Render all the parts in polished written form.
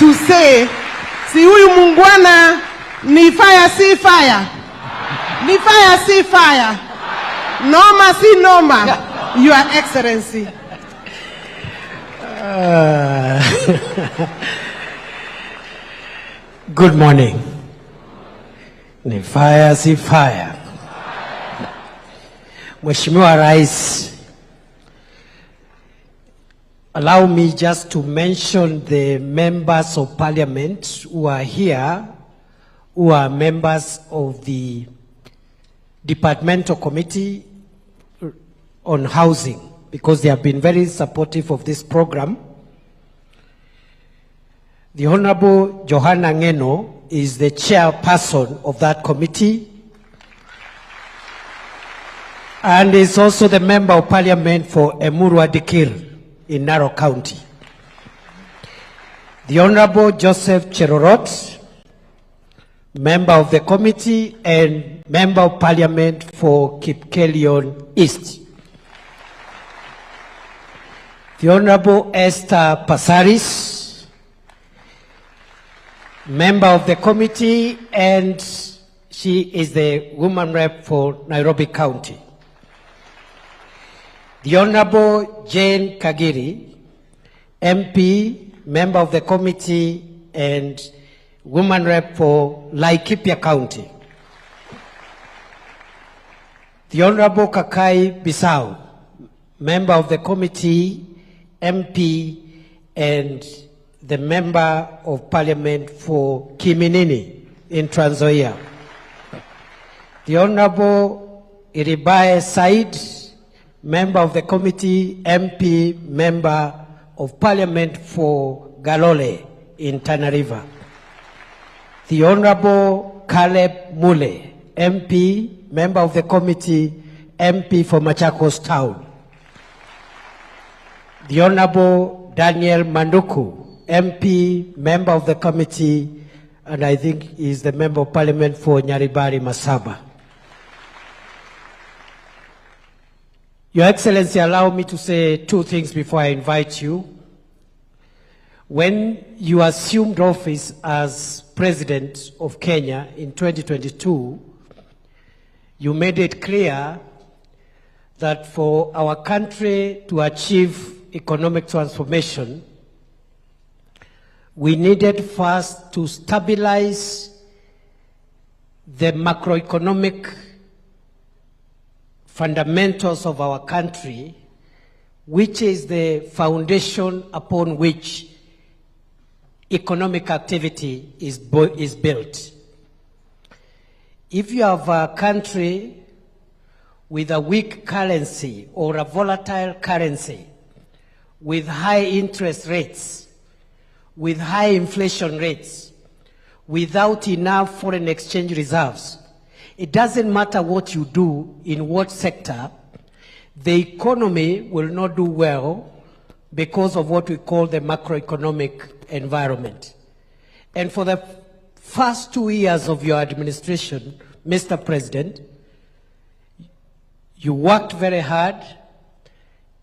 to say, si huyu mungwana ni fire si fire. Ni fire si fire. Noma si noma, Your Excellency. Good morning. Ni fire si fire. Mheshimiwa Rais, allow me just to mention the members of parliament who are here, who are members of the Departmental Committee on Housing, because they have been very supportive of this program. The Honorable Johanna Ngeno is the chairperson of that committee and is also the member of parliament for Emurua Dikir in Narok County. The Honorable Joseph Cherorot, member of the committee and member of parliament for Kipkelion East. The Honorable Esther Pasaris, member of the committee, and she is the woman rep for Nairobi County. The Honorable Jane Kagiri, MP, member of the committee and woman rep for Laikipia County. The Honorable Kakai Bisau, member of the committee, MP, and the member of parliament for Kiminini in Trans Nzoia. The Honorable Iribae Said, member of the committee, MP, member of parliament for Galole in Tana River. The Honorable Caleb Mule, MP, member of the committee, MP for Machakos Town. The Honorable Daniel Manduku, MP, member of the committee, and I think he is the member of parliament for Nyaribari Masaba. Your Excellency, allow me to say two things before I invite you. When you assumed office as President of Kenya in 2022, you made it clear that for our country to achieve economic transformation, we needed first to stabilize the macroeconomic fundamentals of our country, which is the foundation upon which economic activity is built. If you have a country with a weak currency or a volatile currency, with high interest rates, with high inflation rates, without enough foreign exchange reserves, it doesn't matter what you do in what sector, the economy will not do well because of what we call the macroeconomic environment. And for the first 2 years of your administration, Mr. President, you worked very hard,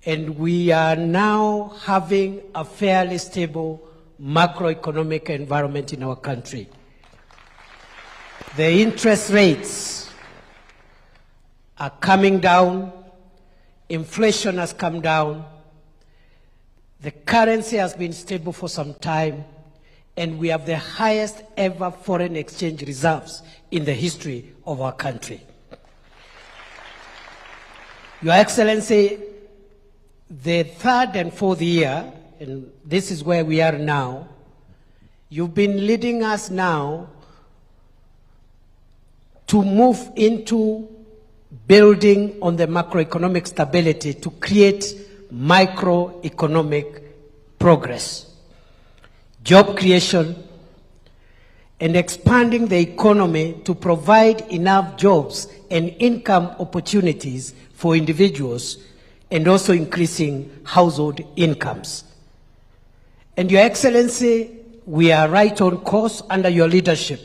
and we are now having a fairly stable macroeconomic environment in our country. The interest rates are coming down, inflation has come down, the currency has been stable for some time, and we have the highest ever foreign exchange reserves in the history of our country. Your Excellency, the third and fourth year, and this is where we are now, you've been leading us now to move into building on the macroeconomic stability to create microeconomic progress, job creation, and expanding the economy to provide enough jobs and income opportunities for individuals, and also increasing household incomes. And Your Excellency, we are right on course under your leadership.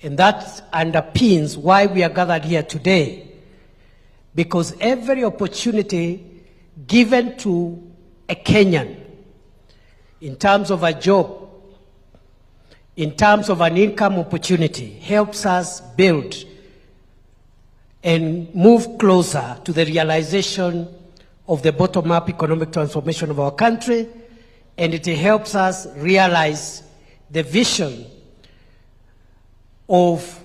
And that underpins why we are gathered here today. Because every opportunity given to a Kenyan in terms of a job, in terms of an income opportunity helps us build and move closer to the realization of the bottom-up economic transformation of our country, and it helps us realize the vision of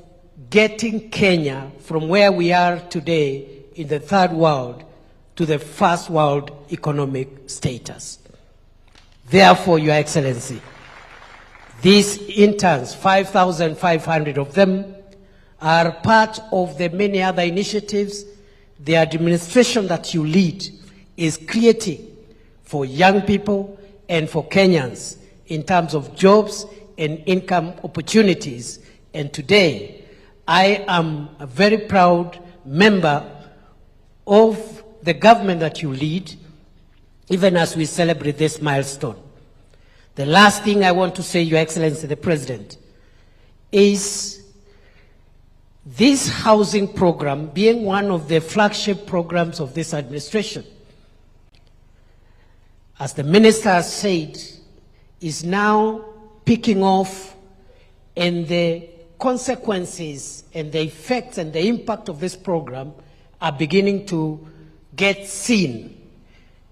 getting Kenya from where we are today in the third world to the first world economic status. Therefore, Your Excellency, these interns, 5,500 of them, are part of the many other initiatives the administration that you lead is creating for young people and for Kenyans in terms of jobs and income opportunities. And today, I am a very proud member of the government that you lead, even as we celebrate this milestone. The last thing I want to say, Your Excellency the President, is this housing program, being one of the flagship programs of this administration, as the Minister has said, is now picking off, and the consequences and the effects and the impact of this program are beginning to get seen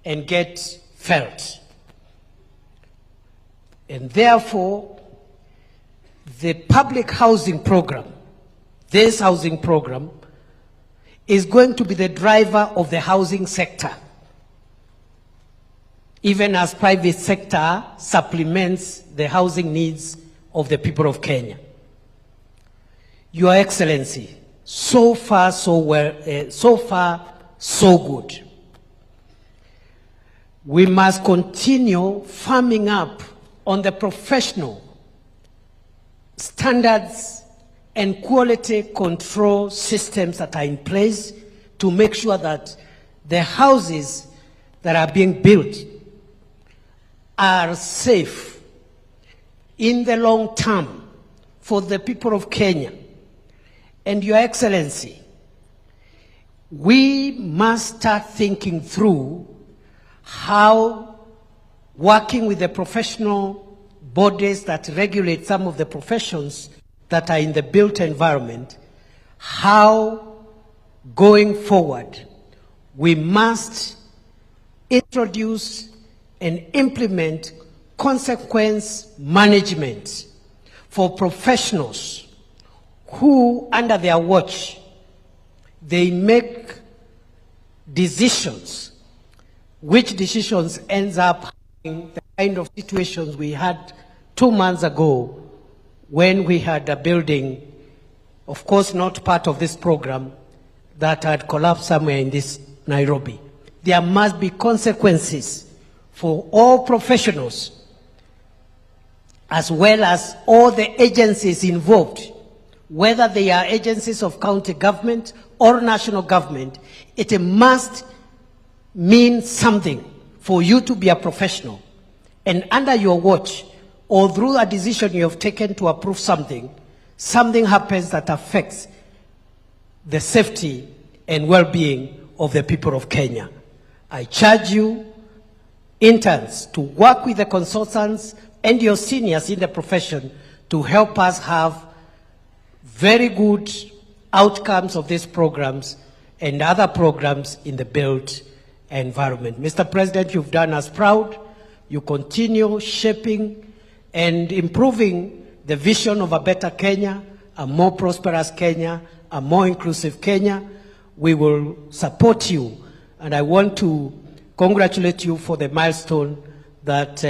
and get felt. And therefore, the public housing program, this housing program, is going to be the driver of the housing sector, even as private sector supplements the housing needs of the people of Kenya. Your Excellency, so far so good. We must continue farming up on the professional standards and quality control systems that are in place to make sure that the houses that are being built are safe in the long term for the people of Kenya. And Your Excellency, we must start thinking through how, working with the professional bodies that regulate some of the professions that are in the built environment, how, going forward, we must introduce and implement consequence management for professionals who, under their watch, they make decisions, which decisions ends up having the kind of situations we had 2 months ago when we had a building, of course not part of this program, that had collapsed somewhere in this Nairobi. There must be consequences for all professionals, as well as all the agencies involved, whether they are agencies of county government or national government. It must mean something for you to be a professional. And under your watch, or through a decision you have taken to approve something, something happens that affects the safety and well-being of the people of Kenya. I charge you, interns, to work with the consultants and your seniors in the profession to help us have very good outcomes of these programs and other programs in the built environment. Mr. President, you've done us proud. You continue shaping and improving the vision of a better Kenya, a more prosperous Kenya, a more inclusive Kenya. We will support you, and I want to congratulate you for the milestone that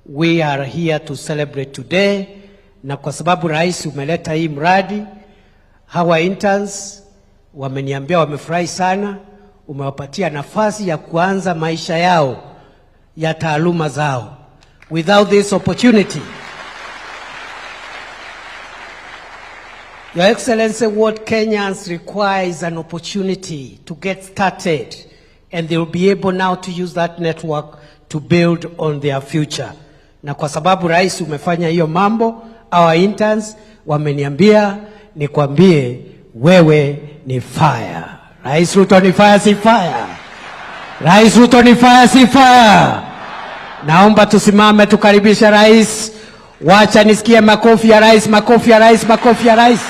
we are here to celebrate today. Na kwa sababu rais umeleta hii mradi, hawa interns wameniambia wamefurahi sana, umewapatia nafasi ya kuanza maisha yao ya taaluma zao. Without this opportunity, Your Excellency, what Kenyans require is an opportunity to get started, and they will be able now to use that network to build on their future. Na kwa sababu rais umefanya hiyo mambo, our interns wameniambia nikwambie wewe ni fire. Rais Ruto ni fire, si fire? Rais Ruto ni fire, si fire? Naomba tusimame tukaribisha rais Wacha nisikie makofi ya rais, makofi ya rais, makofi ya rais.